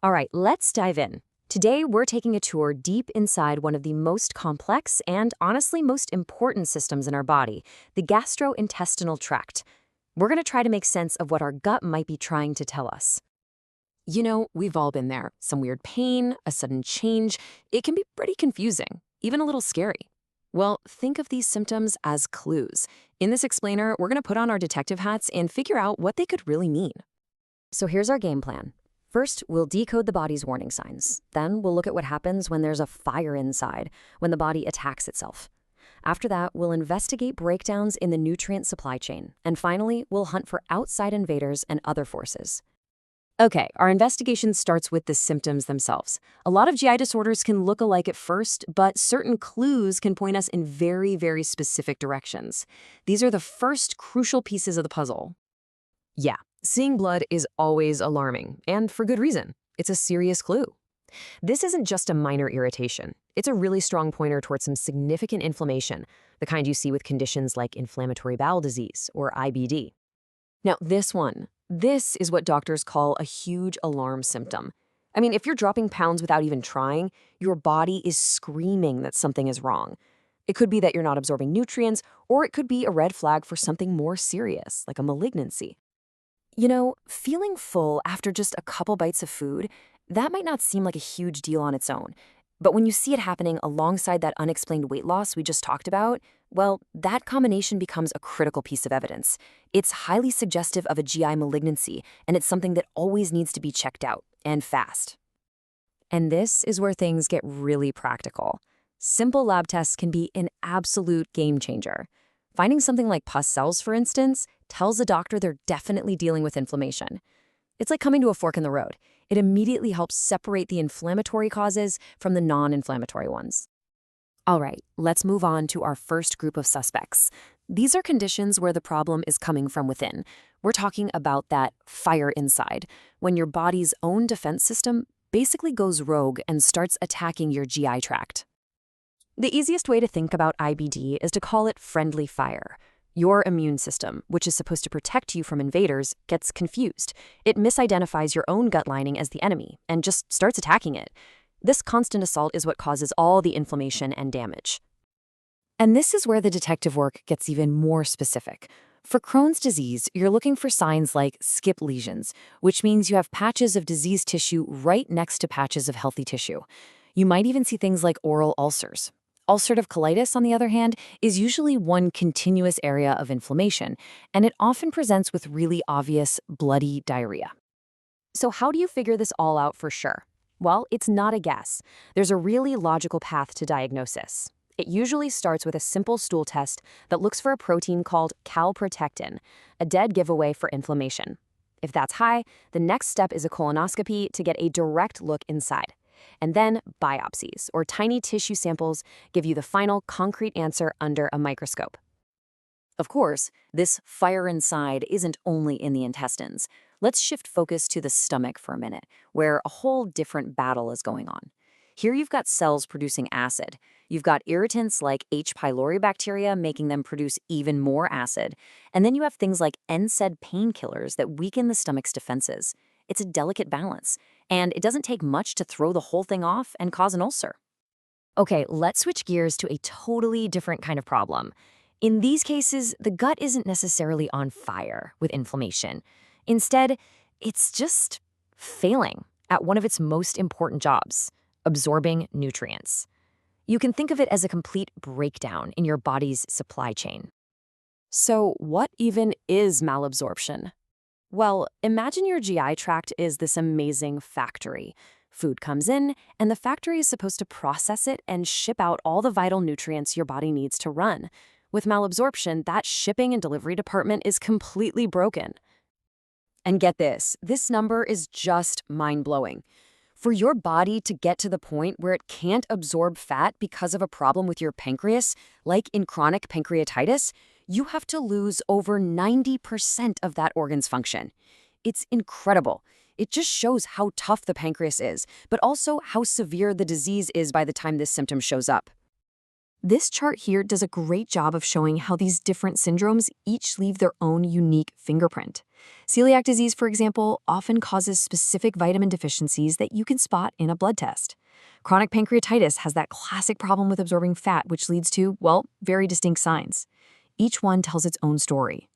All right, let's dive in. Today, we're taking a tour deep inside one of the most complex and honestly most important systems in our body, the gastrointestinal tract. We're going to try to make sense of what our gut might be trying to tell us. We've all been there. Some weird pain, a sudden change. It can be pretty confusing, even a little scary. Well, think of these symptoms as clues. In this explainer, we're going to put on our detective hats and figure out what they could really mean. So here's our game plan. First, we'll decode the body's warning signs. Then we'll look at what happens when there's a fire inside, when the body attacks itself. After that, we'll investigate breakdowns in the nutrient supply chain. And finally, we'll hunt for outside invaders and other forces. Okay, our investigation starts with the symptoms themselves. A lot of GI disorders can look alike at first, but certain clues can point us in very, very specific directions. These are the first crucial pieces of the puzzle. Yeah, seeing blood is always alarming, and for good reason. It's a serious clue. This isn't just a minor irritation. It's a really strong pointer towards some significant inflammation, the kind you see with conditions like inflammatory bowel disease or IBD. Now, this is what doctors call a huge alarm symptom. I mean, if you're dropping pounds without even trying, your body is screaming that something is wrong. It could be that you're not absorbing nutrients, or it could be a red flag for something more serious, like a malignancy. Feeling full after just a couple bites of food, that might not seem like a huge deal on its own. But when you see it happening alongside that unexplained weight loss we just talked about, well, that combination becomes a critical piece of evidence. It's highly suggestive of a GI malignancy, and it's something that always needs to be checked out, and fast. And this is where things get really practical. Simple lab tests can be an absolute game changer. Finding something like pus cells, for instance, tells a doctor they're definitely dealing with inflammation. It's like coming to a fork in the road. It immediately helps separate the inflammatory causes from the non-inflammatory ones. All right, let's move on to our first group of suspects. These are conditions where the problem is coming from within. We're talking about that fire inside, when your body's own defense system basically goes rogue and starts attacking your GI tract. The easiest way to think about IBD is to call it friendly fire. Your immune system, which is supposed to protect you from invaders, gets confused. It misidentifies your own gut lining as the enemy and just starts attacking it. This constant assault is what causes all the inflammation and damage. And this is where the detective work gets even more specific. For Crohn's disease, you're looking for signs like skip lesions, which means you have patches of diseased tissue right next to patches of healthy tissue. You might even see things like oral ulcers. Ulcerative colitis, on the other hand, is usually one continuous area of inflammation, and it often presents with really obvious bloody diarrhea. So how do you figure this all out for sure? Well, it's not a guess. There's a really logical path to diagnosis. It usually starts with a simple stool test that looks for a protein called calprotectin, a dead giveaway for inflammation. If that's high, the next step is a colonoscopy to get a direct look inside. And then biopsies, or tiny tissue samples, give you the final concrete answer under a microscope. Of course, this fire inside isn't only in the intestines. Let's shift focus to the stomach for a minute, where a whole different battle is going on. Here you've got cells producing acid. You've got irritants like H. pylori bacteria making them produce even more acid. And then you have things like NSAID painkillers that weaken the stomach's defenses. It's a delicate balance, and it doesn't take much to throw the whole thing off and cause an ulcer. Okay, let's switch gears to a totally different kind of problem. In these cases, the gut isn't necessarily on fire with inflammation. Instead, it's just failing at one of its most important jobs, absorbing nutrients. You can think of it as a complete breakdown in your body's supply chain. So what even is malabsorption? Well, imagine your GI tract is this amazing factory. Food comes in, and the factory is supposed to process it and ship out all the vital nutrients your body needs to run. With malabsorption, that shipping and delivery department is completely broken. And get this number is just mind-blowing. For your body to get to the point where it can't absorb fat because of a problem with your pancreas, like in chronic pancreatitis, you have to lose over 90% of that organ's function. It's incredible. It just shows how tough the pancreas is, but also how severe the disease is by the time this symptom shows up. This chart here does a great job of showing how these different syndromes each leave their own unique fingerprint. Celiac disease, for example, often causes specific vitamin deficiencies that you can spot in a blood test. Chronic pancreatitis has that classic problem with absorbing fat, which leads to, well, very distinct signs. Each one tells its own story.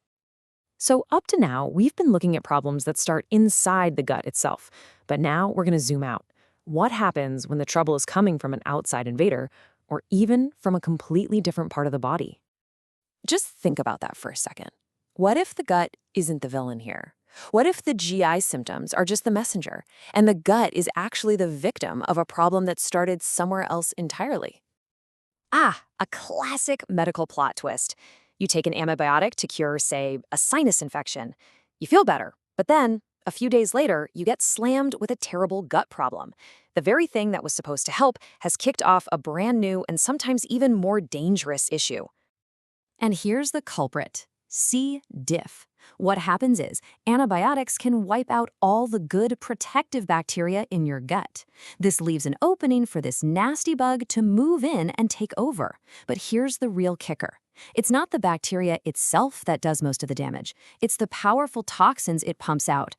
So up to now, we've been looking at problems that start inside the gut itself. But now we're going to zoom out. What happens when the trouble is coming from an outside invader, or even from a completely different part of the body? Just think about that for a second. What if the gut isn't the villain here? What if the GI symptoms are just the messenger, and the gut is actually the victim of a problem that started somewhere else entirely? Ah, a classic medical plot twist. You take an antibiotic to cure, say, a sinus infection. You feel better, but then, a few days later, you get slammed with a terrible gut problem. The very thing that was supposed to help has kicked off a brand new and sometimes even more dangerous issue. And here's the culprit: C. diff. What happens is, antibiotics can wipe out all the good protective bacteria in your gut. This leaves an opening for this nasty bug to move in and take over. But here's the real kicker. It's not the bacteria itself that does most of the damage. It's the powerful toxins it pumps out.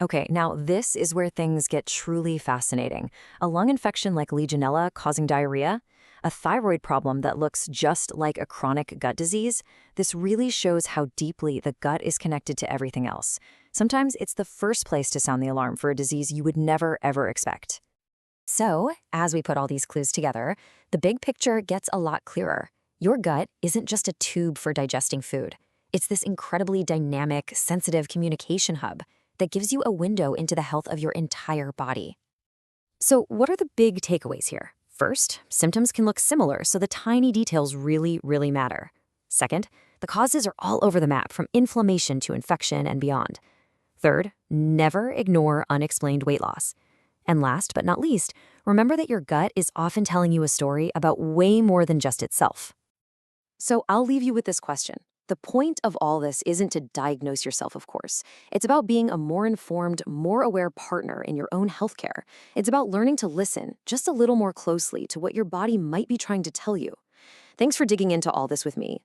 Okay, now this is where things get truly fascinating. A lung infection like Legionella causing diarrhea, a thyroid problem that looks just like a chronic gut disease. This really shows how deeply the gut is connected to everything else. Sometimes it's the first place to sound the alarm for a disease you would never, ever expect. So, as we put all these clues together, the big picture gets a lot clearer. Your gut isn't just a tube for digesting food. It's this incredibly dynamic, sensitive communication hub that gives you a window into the health of your entire body. So, what are the big takeaways here? First, symptoms can look similar, so the tiny details really, really matter. Second, the causes are all over the map, from inflammation to infection and beyond. Third, never ignore unexplained weight loss. And last but not least, remember that your gut is often telling you a story about way more than just itself. So I'll leave you with this question. The point of all this isn't to diagnose yourself, of course. It's about being a more informed, more aware partner in your own healthcare. It's about learning to listen just a little more closely to what your body might be trying to tell you. Thanks for digging into all this with me.